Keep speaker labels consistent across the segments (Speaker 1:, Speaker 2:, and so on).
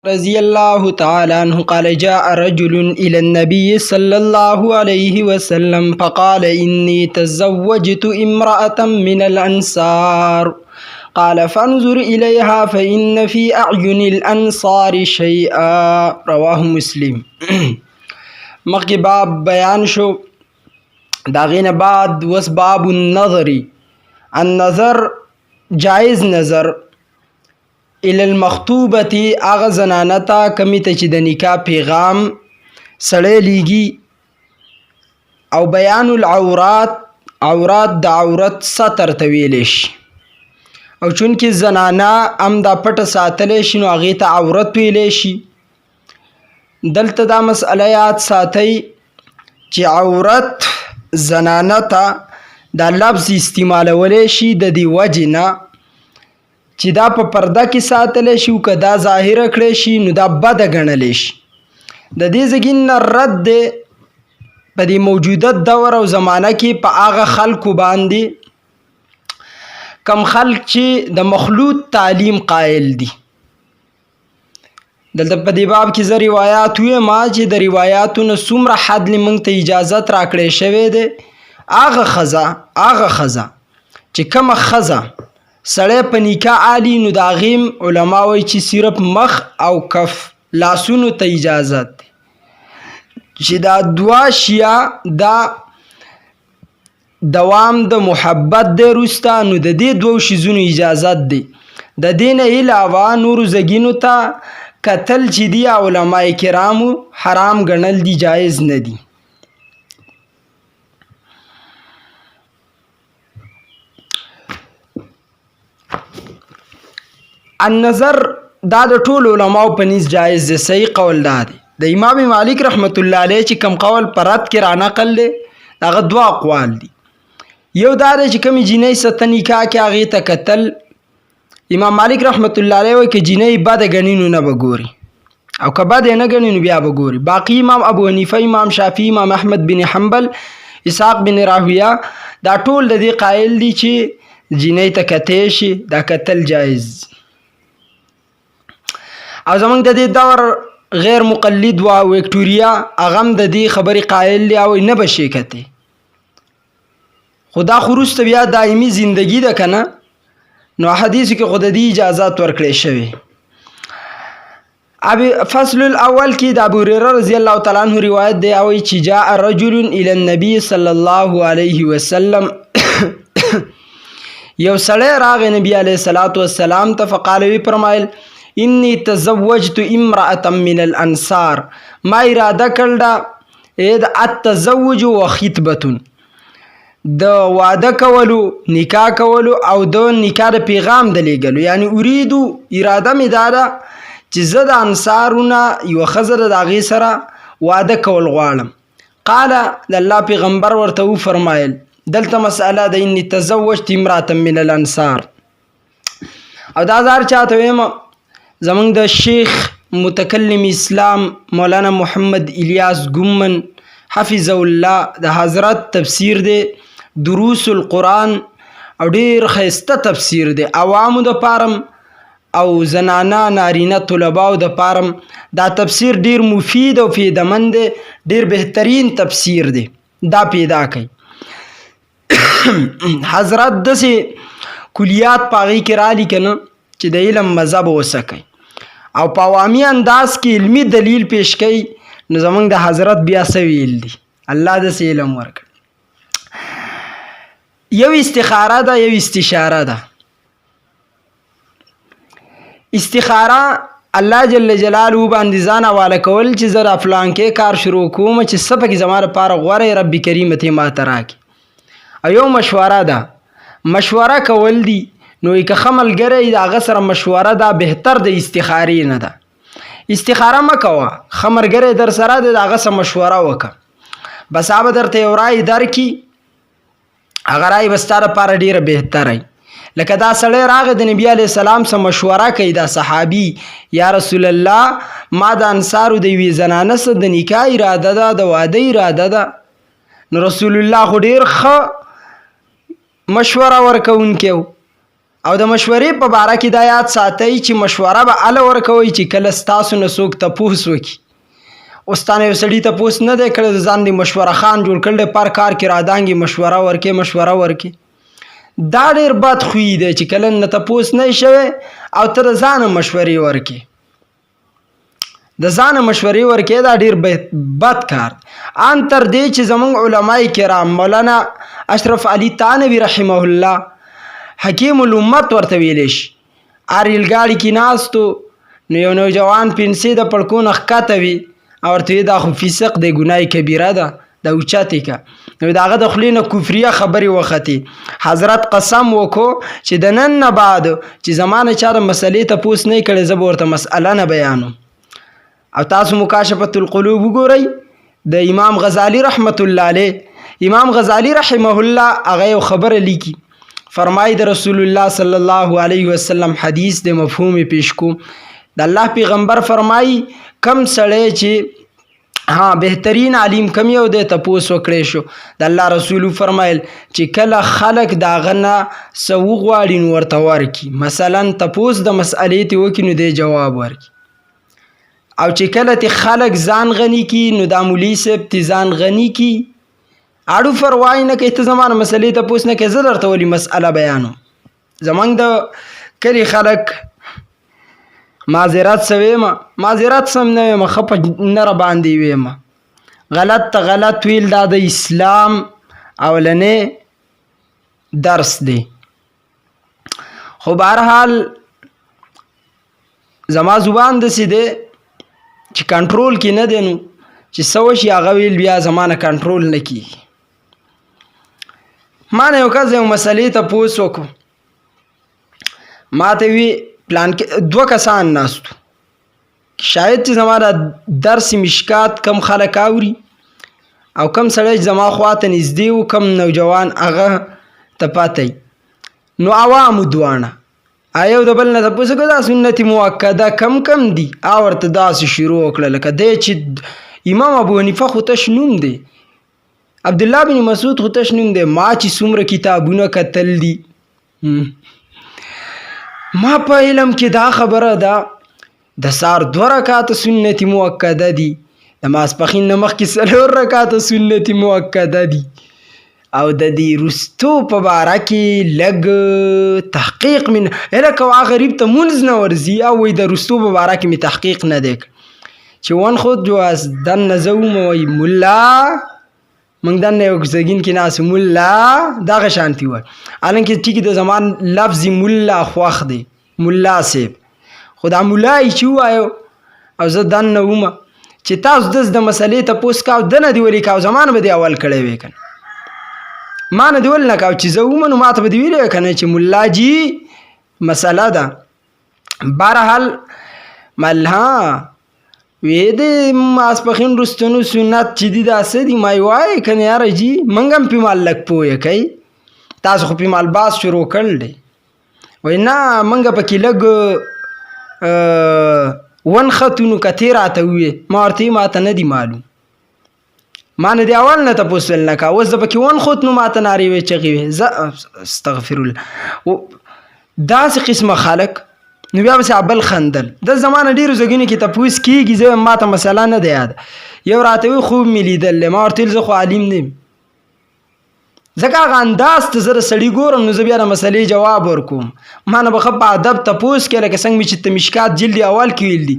Speaker 1: رضي الله تعالى عنه قال جاء رجل إلى النبي صلى الله عليه وسلم فقال إني تزوجت امرأة من الأنصار قال فانظر إليها فإن في أعين الأنصار شيئا رواه مسلم. مخی باب بیان شو، داغین بعد وس باب النظر جائز نظر الى المخطوبتی اغا زنانتا کمی ته چې د نکاح پیغام سړی لیږي، او بیان العورات د عورت ستر ته ویلی شي، او چونکې زنانه هم دا پټه ساتلی شي نو هغې ته عورت ویلی شي. دلته دا مسئله یاد ساتئ چې عورت زنانه ته دا لفظ استعمالولی شي د دې وجې نه چې دا په پرده کې ساتلی شي، او که دا ظاهره کړی شي نو دا بده ګڼلی شي. د دې ځګین نه رد دی په دې موجوده دور او زمانه کې په هغه خلکو باندې کم خلک چې د مخلوط تعلیم قائل دي. دلته په دې باب کې زه روایات وایم چې د روایاتو نه څومره حد موږ ته اجازت راکړی شوی دی، هغه ښځه چې کومه ښځه سړی په نکاح آلي نو د هغې علما وایي چې صرف مخ او کف لاسونو ته اجازت دی، چې دا دوه شیه دا دوام د محبت دی وروسته، نو د دې دوو شیزونو اجازت دی. د دې نه علاوه نورو زګینو ته کتل چې دي علما کرامو حرام ګڼل دي، جایز نه دي. النظر دا د ټول علماو په نس جایز دی. صحیح قول دا دی د امام مالک رحمت الله علیه چې کم قول پر رد کې را نقل دی، هغه دوه اقوال دي. یو دا دی چې کومې جینۍ سره نکاح کې هغې ته کتل، امام مالک رحمت الله علیه وایي که جینۍ بده ګڼي نو نه به ګوري، او که بده نه ګڼي نو بیا به ګوري. باقي امام ابو حنیفه، امام شافعي، امام احمد بن حنبل، اسحاق بن راهویه دا ټول د دې قایل دي چې جینۍ ته کتی شي، دا کتل جایز. او زمونږ د دې دور غیر مقلد و ویکټوریا هغه هم د دې خبرې قایل دی او نه به شي کتی، خو دا خو وروسته بیا دایمي زندگی ده که نه، نو حدیثو کې خو د دې اجازات ورکړی شوی. فصل الاول کې د ابو هریره رضی الله تعالی عنه روایت دی، او چې جاء رجل الى النبي صلی الله علیه وسلم یو سړی راغی نبی علیه الصلاة والسلام ته، فقال وی فرمایل انی تزوجت امرأة من الانصار، ما اراده کړله د التزوج و خطبه، د واده کولو، نکاح کولو او د نکاح د پیغام د لیږلو، یعنی اریدو اراده مې دا ده چې زه د انصارونه یوه ښځه د هغې سره واده کول غواړم. قال د الله پیغمبر ورته وفرمایل دلته مسئله د انی تزوجت امرأة من الانصار، او دا زار چاته ویم زمونږ د شیخ متکلم اسلام مولانا محمد الیاس ګومن حفظه الله د حضرت تفسیر دی دروس القرآن، او ډیر ښایسته تفسیر دی، عوامو د پارم او زنانه نارینه طلباو د پارم دا تفسیر ډیر مفید او فیدمند دی، ډیر بهترین تفسیر دی. دا پیدا کوي حضرت داسې کلیات په هغې کې رالی که نه چې د علم مزه به وسکئ، او په عوامي انداز کې علمي دلیل پیش کوي، نو زمونږ د حضرت بیا څه ویل دي، الله داسې علم ورکړي. یو استخاره ده، یو استشاره ده. استخاره الله جل جلاله باندې ځان حواله کول چې زه د فلانکې کار شروع کوم چې څه پکې زما لپاره غوره رب کریم ته ماته راکړي. او یو مشوره ده، مشوره کول دي، نو که ښه ملګری د هغه سره مشوره ده بهتر د استخارې نه ده. استخاره مه کوه، ښه ملګری در سره دی د هغه سره مشوره وکړه، بس هغه به درته یو رای درکړي، هغه رای به ستا لپاره ډېره بهتره وي. لکه دا سړی راغی د نبي علیه السلام سره مشوره کوي، دا صحابي، یا رسول الله ما د انصارو د یوې زنانه سره د نکاح اراده ده، د واده اراده ده. نو رسول الله خو ډېر ښه مشوره ورکوونکی و، او د مشورې په باره کې دا یاد ساتئ چې مشوره به هله ورکوئ چې کله ستاسو نه څوک تپوس وکړي. اوس تا نه یو سړي تپوس نه دی کړی، د ځان دی مشوره خان جوړ کړی دی، پر کار کې رادانګي مشوره ورکې. دا ډېر بد خوی دی چې کله نه تپوس نه شوی او ته د ځانه مشورې ورکې. د ځانه مشورې ورکې دا ډېر بد کار. ان تر دې چې زموږ علماء کرام مولانا اشرف علي تانوي رحمه الله حکیم الامت ورته ویلی شي. ریل ګاډي کې ناستو نو یو نوجوان پنسې د پړکو نه ښکته وي او ورته وي دا خو فسق دی، ګناه کبیره ده، دا اوچتې که. نو د هغه د خولې نه کفریه خبرې وختې. حضرت قسم وکړو چې د نن نه بعد چې زما نه چا د مسلې تپوس نه کړی زه به ورته مسئله نه بیانوم. او تاسو مکاشفة القلوب وګورئ د امام غزالی رحمت الله علیه. امام غزالی رحمه الله هغه یو خبره لیکي، فرمایي د رسول الله صلی الله علیه وسلم حدیث د مفهوم پیش کو. د الله پیغمبر فرمایي کم سړی چې بهترین عالم کم یو دی تپوس وکړی شو، د الله رسول فرمایل چې کله خلک د هغه نه څه وغواړي نو ورته ورکړي. مثلا تپوس د مسئلې ته وکړي نو دی جواب ورکړي. او چې کله تی خلق ځان غنی کی نو دا مولی صاحب تی ځان غنی کی اړو فرواي نه کې ته زمانه مسلې ته پوښتنه کې زه درته ولې مسأله بیانوم. زمونږ د کلی خلق معذرت سویما معذرت سم نه مخه نه را باندې ویما غلط ته غلط ویل دا د اسلام اولنې درس دی. خو بهرحال زما زبان داسې دی چې کنټرول کې نه دی، نو چې څه وشي هغه ویل بیا زمانه کنټرول نه کېږي. ما نه یو کس یو مسلې ته پوس وکړو، ما ته وی پلان کې 2 کسان ناستو، شاید چې زما د درس مشکات کم خلک اوري او کم سړی زما خواته نږدې و، کم نوجوان هغه ته پاته نو عوامو دواړه ایو د بل نه تپوس وکړه دا سنت مؤکده کم دي. ورته داسې شروع وکړه لکه دی چې امام ابو حنیفه خو تش نوم دی، عبدالله بن مسعود خو تش نوم دی، ما چې څومره کتابونه کتل دي ما په علم کې دا خبره ده د سار 2 رکعاته سنت مؤکده دي، د ماسپښین نه مخکې 4 رکعاته سنت مؤکده دي. او د دې رستو په باره کې لږ تحقیق من لکه وا غریب ته مونځ نه ورځي او وایي د رستو په باره کې مې تحقیق نه دی چې ون خود جواز دننه زه وموی ملا موږ دننه یو زګین کې ناست ملا دغه شانتي وایي، حالانکه ټیکې د زمان لفظ ملا خوښ دی ملا صاحب، خو دا ملا یې چې ووایو او زه دننه ومه چې تاسو داس د مسلې تپوس کوو دنه دې ولې کوو زمانه به دې اول کړی وی که ما نه دی ول نه کوو چې زه ومه نو ما ته به دې ویلی که نه چې ملا جي مسله ده. بهرحال ملها وی د ماسپښین رستنو سنت چې دي دا څه دي ما یې وایې که نه یاره جي موږ هم پې مال لږ پوهه کوي، تاسو خو پې مال باز شروع کړل دی. وایي نه موږ پکې لږ ونښتو نو که تی راته وویې ما ورته ما ته نه دي معلوم، ما نه دی اول نه تپوس ول نه کوه، اوس د پکې ونښت نو ما ته نارې وې چغې وې زه استغفر الله. داسې قسمه خلک نو بیا بس بل خندل. د زمانه ډیرو ځایونو کې تپوس کېږي، زه ما ته مسله نه دی یاده، یو راته وی خوب مې لیدل ما ورته ویل زه خو عالم نه یم، ځکه هغه انداز ته زه د سړي ګورم نو زه بیا د مسلې جواب ورکوم. ما نه به ښه په ادب تپوس کې لکه څنګه مې چې ته مشکات جلد اول کې ویل دي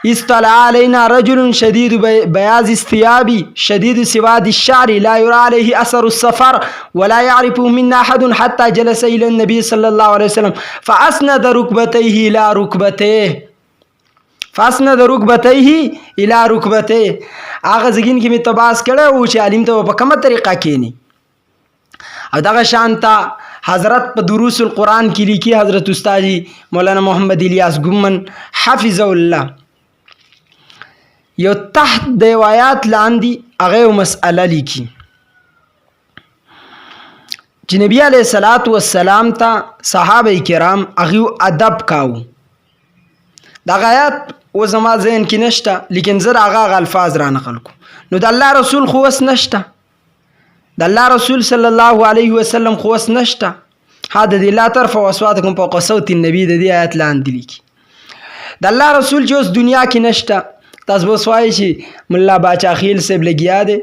Speaker 1: اطلع علينا رجل شديد بياض الثياب شديد سواد الشعر لا يرى عليه أثر السفر ولا يعرفه منا أحد حتى جلس إلى النبي صلى الله عليه وسلم فأسند ركبتيه إلى ركبتيه هغه زګین کې مې تباس کړه او چې عالم ته په کومه طریقه کېنی. او دغه شانته حضرت په دروس القرآن کې لیکي حضرت استاد مولانا محمد الیاس ګمن حفظه الله یو تحت د روایات لاندې هغه مسأله لیکي چې نبی علیه الصلاۃ والسلام ته صحابه کرام هغه ادب کاو. دا آیات او زما ذهن کې نشته لیکن زه هغه الفاظ را نقل کو. نو د الله رسول خو وس نشته، د الله رسول صلی الله علیه وسلم خو وس نشته، ها د دې لا ترفعوا اصواتکم فوق صوت النبي د دې آیت لاندې لیکي د الله رسول چې اوس دنیا کې نشته تاسو به اوس وایئ چې ملا باچا خیل صاحب لګیا دی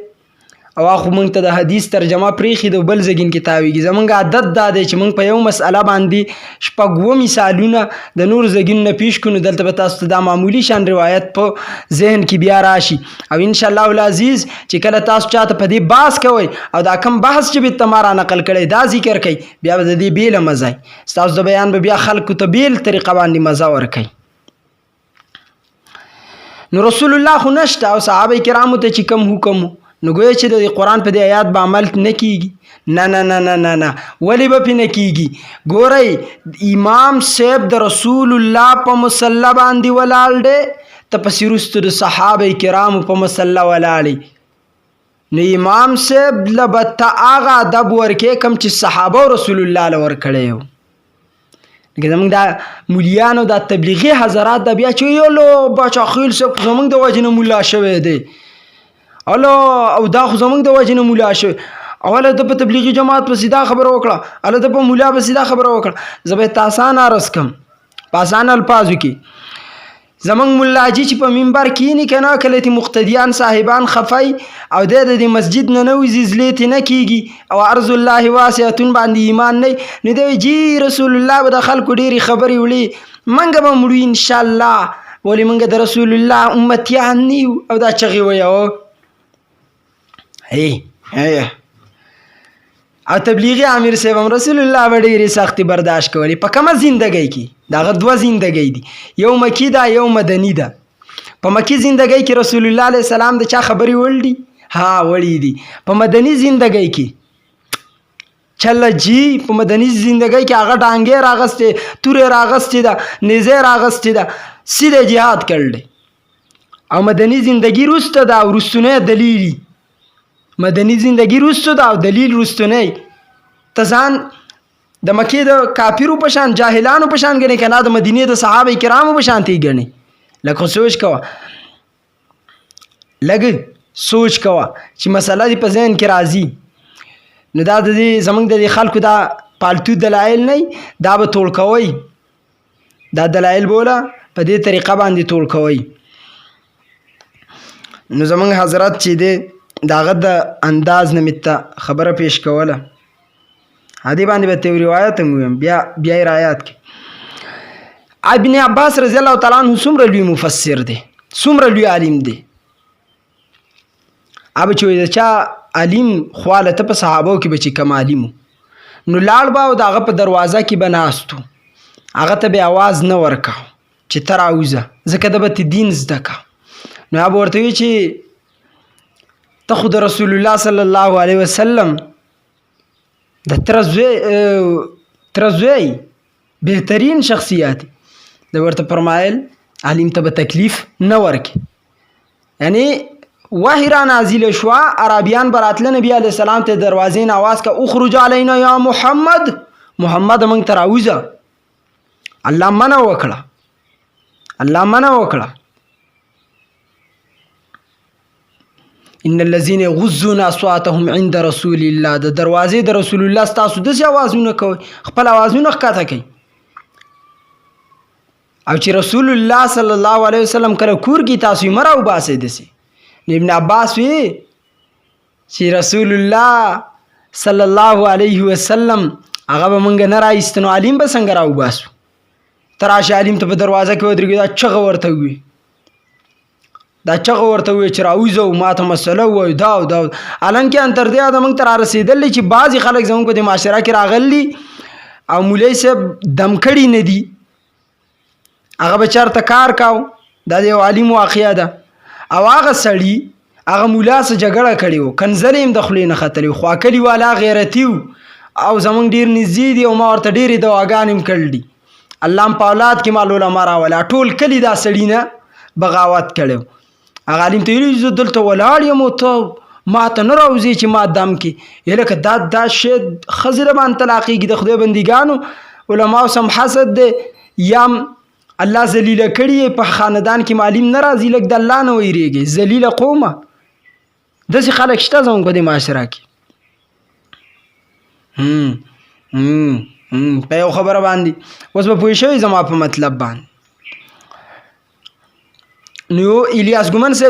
Speaker 1: او خو موږ ته د حدیث ترجمه پرېښي د بل ځګین کې تاویږي زموږ عادت دا دی چې موږ په یو مسئله باندې شپږ اووه مثالونه د نور ځګینو نه پیش کړو نو دلته به تاسو ته دا معمولي شان روایت په ذهن کې بیا راشي او انشاءالله العزیز چې کله تاسو چاته په دې بحث کوئ او دا کم بحث چې به ما را نقل کړی دا ذکر کوي بیا به د دې بیله مزه ستاسو د بیان به بیا خلکو ته بیل طریقه باندې مزه ورکوي نو رسول الله خو نشته او صحابه کرامو ته چې کم حکم نو ګویا چې د قرآن په دې آیات به عمل نه کیږي نه نه نه نه نه نه ولې به پې نه کیږي ګورئ امام صاحب د رسول الله په مصله باندې ولاړ دی ته پسې وروسته د صحابه کرامو په مصله ولاړې نو امام صاحب له به ته هغه ادب ورکې کوم چې صحابه رسول الله له ورکړی و لکه زمونږ دا مولیانو دا تبلیغي حضرات دا بیا چې یولو باچا خیل صاحب زمونږ د وجې نه ملا شوی دی الله او دا خو زمونږ د وجې نه مولا شوی اوله د په تبلیغي جماعت پسې دا خبره وکړه هله د په مولا پسې دا خبره وکړه زه به ته اسان عرض کړم په اسان الفاظو کې زمونږ ملا حاجي چې په منبر کښېني که نه کله چې مقتدیان صاحبان خفی او دی د دې مسجد نه نه وځي زلې ترې نه کېږي او عرض الله واسعتون باندې ایمان نه نو دی وایي جی رسول الله به د خلکو ډېرې خبرې وړي موږ به مړو انشاءالله ولې موږ د رسول الله امتیان نه یو او دا چغې ویو او تبلیغي امیر صاحب هم رسول الله به ډېرې سختې برداشت کولې په کومه زندګۍ کې دغه دوه زندګۍ دي یو مکی ده یو مدني ده په مکی زندګۍ کې رسول الله علیه السلام د چا خبرې وړ دي ها وړي دي په مدني زندګۍ کې چله جی په مدني زندګۍ کې هغه ډانګې راغستې تورې راغستې ده نیزې راغستې ده سیده جهاد کړل او مدني زندګي وروسته ده او وروستنی دلیل مدني زندگی روستو دا او دلیل روستو نه ته ځان د مکې د کافرو په شان جاهلانو په شان ګڼې که نه د مدینې د صحابه کرامو په شان ته یې ګڼې لکه سوچ کوه لږ سوچ کوه چې مسله دې په ذهن کې راځي نو دا د دې زموږ د دې خلکو دا پالتو دلایل نه دا به ټول کوئ دا دلایل بوله په دې طریقه باندې ټول کوئ نو زموږ حضرت چې دی داغه د انداز نه مې ته خبره پیش کوله هدې باندې به ته یو روایت هم ویم بیا یې رایات کړي ابن عباس رضی الله تعالی عنه څومره لوی مفسر دی څومره لوی عالم دی اب چې د چا عالم خواله ته په صحابو کې به چې کم عالم نو لاړ به او د هغه په دروازه کې به ناستو هغه ته به اواز نه ورکاو چې ته راوځه ځکه ده به ته دین زده کا نو هغه به ورته وي چې ته خو د رسول الله صلی الله علیه وسلم د تره زوی بهترین شخصیات د ورته فرمایل عالم ته به تکلیف نه ورکې یعنی وحی را نازله شوه عربیان به راتله نبي علیه السلام ته دروازې نه اواز که اخرج علینا یا محمد موږ ته راوځه الله منع وکړه ان الذين يغضون اصواتهم عند رسول الله د دروازې د رسول الله ستاسو داسې اوازونه کوي خپل اوازونه ښکته کوي او چې رسول الله صلی الله علیه وسلم کله کور کې تاسو یې مه راوباسئ داسې ابن عباس وی چې رسول الله صلی الله علیه وسلم هغه به موږ نه راایست نو عالم به څنګه راوباسو ته راشه عالم ته په دروازه کې ودرېږي دا چغه ورته وي چې راوځو ما ته مسله ووایو دا او دا حالانکې ان تر دې حده موږ ته رارسېدلی چې بعضې خلک زموږ په دې معاشره کې راغلي او مولوي صاحب دم کړي نه دي هغه به چېرته کار کاو دا د یو عالم واقعه ده او هغه سړي هغه مولا سره جګړه کړې وه کنځلې هم د خولې نه ختلې وو خو کلي والا غیرتي وو او زموږ ډېر نږدې دي او ما ورته ډېرې دواګانې هم کړل دي الله هم په اولاد کې مال علما راولا ټول کلي دا سړي نه بغاوت کړی هغه عالم ته ویلي زه دلته ولاړ یم او ته ما ته نه راوځې چې ما دم کې لکه دا شی ښځې د باندې طلاقېږي د خدای بندګانو علماو سم حسد دی یا الله ذلیله کړي په خاندان کې معلم نه راځي لږ د الله نه ویریږي ذلیله قومه داسې خلک شته زموږ په دې معاشره کې په یو خبره باندې اوس به پوه شوي زما په مطلب باندې. نو الیاس ګومن صاحب